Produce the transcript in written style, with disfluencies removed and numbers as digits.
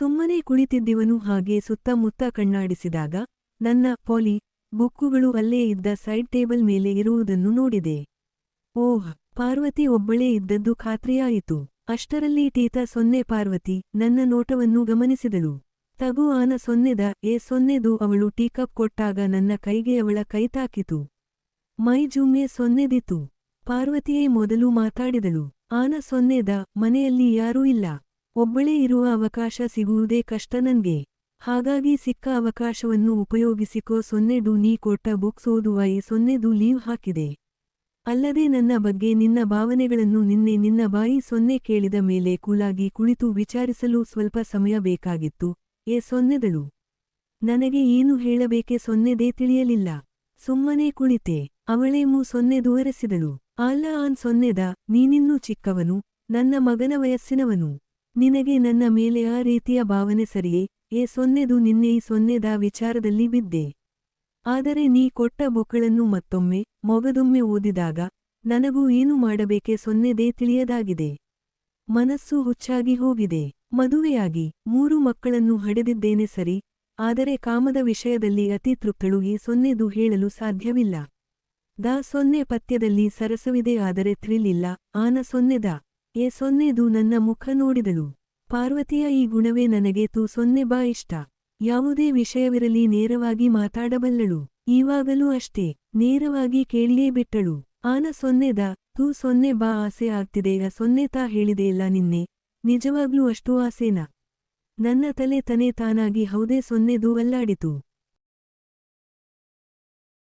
ಸುಮ್ಮನೆ ಕುಳಿತಿದ್ದಿವನು ಹಾಗೆ ಸುತ್ತಮುತ್ತ ಕಣ್ಣಾಡಿಸಿದಾಗ ನನ್ನ ಪಾಲಿ ಬುಕ್ಕುಗಳು ಅಲ್ಲೇ ಇದ್ದ ಸೈಡ್ ಟೇಬಲ್ ಮೇಲೆ ಇರುವುದನ್ನು ನೋಡಿದೆ. ಓಹ್, ಪಾರ್ವತಿ ಒಬ್ಬಳೇ ಇದ್ದದ್ದು ಖಾತ್ರಿಯಾಯಿತು. ಅಷ್ಟರಲ್ಲಿ ಟೀತ ಸೊನ್ನೆ ಪಾರ್ವತಿ ನನ್ನ ನೋಟವನ್ನು ಗಮನಿಸಿದಳು. ತಗು ಆನ ಸೊನ್ನೆದ ಏ ಸೊನ್ನೆದು ಅವಳು ಟೀಕಪ್ ಕೊಟ್ಟಾಗ ನನ್ನ ಕೈಗೆ ಅವಳ ಕೈ ತಾಕಿತು. ಮೈ ಜುಮ್ಮೆ ಸೊನ್ನೆದಿತು. ಪಾರ್ವತಿಯೇ ಮೊದಲು ಮಾತಾಡಿದಳು. ಆನ ಸೊನ್ನೆದ ಮನೆಯಲ್ಲಿ ಯಾರೂ ಇಲ್ಲ. ಒಬ್ಬಳೇ ಇರುವ ಅವಕಾಶ ಸಿಗುವುದೇ ಕಷ್ಟ ನನ್ಗೆ. ಹಾಗಾಗಿ ಸಿಕ್ಕ ಅವಕಾಶವನ್ನು ಉಪಯೋಗಿಸಿಕೋ ಸೊನ್ನೆಡು ನೀ ಕೊಟ್ಟ ಬುಕ್ಸ್ ಓದುವ ಏ ಸೊನ್ನೆದು ಲೀವ್ ಹಾಕಿದೆ. ಅಲ್ಲದೆ ನನ್ನ ಬಗ್ಗೆ ನಿನ್ನ ಭಾವನೆಗಳನ್ನು ನಿನ್ನೆ ನಿನ್ನ ಬಾಯಿ ಸೊನ್ನೆ ಕೇಳಿದ ಮೇಲೆ ಕೂಲಾಗಿ ಕುಳಿತು ವಿಚಾರಿಸಲು ಸ್ವಲ್ಪ ಸಮಯ ಬೇಕಾಗಿತ್ತು ಏ ಸೊನ್ನೆದಳು. ನನಗೆ ಏನು ಹೇಳಬೇಕೆ ಸೊನ್ನೆದೇ ತಿಳಿಯಲಿಲ್ಲ. ಸುಮ್ಮನೆ ಕುಳಿತೆ. ಅವಳೇಮೂ ಸೊನ್ನೆದು ಒರೆಸಿದಳು. ಅಲ್ಲ ಆನ್ ಸೊನ್ನೆದ ನೀನಿನ್ನೂ ಚಿಕ್ಕವನು, ನನ್ನ ಮಗನ ವಯಸ್ಸಿನವನು. ನಿನಗೆ ನನ್ನ ಮೇಲೆ ಆ ರೀತಿಯ ಭಾವನೆ ಸರಿಯೇ ಏ ಸೊನ್ನೆದು ನಿನ್ನೆ ಈ ಸೊನ್ನೆದ ವಿಚಾರದಲ್ಲಿ ಬಿದ್ದೆ. ಆದರೆ ನೀ ಕೊಟ್ಟ ಬುಕ್ಗಳನ್ನು ಮತ್ತೊಮ್ಮೆ ಮೊಗದೊಮ್ಮೆ ಓದಿದಾಗ ನನಗೂ ಏನು ಮಾಡಬೇಕೆ ಸೊನ್ನೆದೇ ತಿಳಿಯದಾಗಿದೆ. ಮನಸ್ಸು ಹುಚ್ಚಾಗಿ ಹೋಗಿದೆ. ಮದುವೆಯಾಗಿ 3 ಮಕ್ಕಳನ್ನು ಹಡೆದಿದ್ದೇನೆ ಸರಿ, ಆದರೆ ಕಾಮದ ವಿಷಯದಲ್ಲಿ ಅತಿ ತೃಪ್ತಳು ಈ ಸೊನ್ನೆದು ಹೇಳಲು ಸಾಧ್ಯವಿಲ್ಲ. ಸೊನ್ನೆ ಪಥ್ಯದಲ್ಲಿ ಸರಸವಿದೆ ಆದರೆ ಥ್ರಿಲ್ ಇಲ್ಲ ಆನ ಸೊನ್ನೆದ ಏ ಸೊನ್ನೆದು ನನ್ನ ಮುಖ ನೋಡಿದಳು. ಪಾರ್ವತಿಯ ಈ ಗುಣವೇ ನನಗೆ ಸೊನ್ನೆ ಬಾ ಇಷ್ಟ. ಯಾವುದೇ ವಿಷಯವಿರಲಿ ನೇರವಾಗಿ ಮಾತಾಡಬಲ್ಲಳು. ಈವಾಗಲೂ ಅಷ್ಟೇ ನೇರವಾಗಿ ಕೇಳಿಯೇ ಬಿಟ್ಟಳು. ಆನ ಸೊನ್ನೆದ ಸೊನ್ನೆ ಬಾ ಆಸೆ ಆಗ್ತಿದೆ ಸೊನ್ನೆ ತಾ ಹೇಳಿದೆಯಲ್ಲ ನಿನ್ನೆ, ನಿಜವಾಗ್ಲೂ ಅಷ್ಟೂ ಆಸೆನಾ? ನನ್ನ ತಲೆ ತಾನಾಗಿ ಹೌದೇ ಸೊನ್ನೆದು ಅಲ್ಲಾಡಿತು.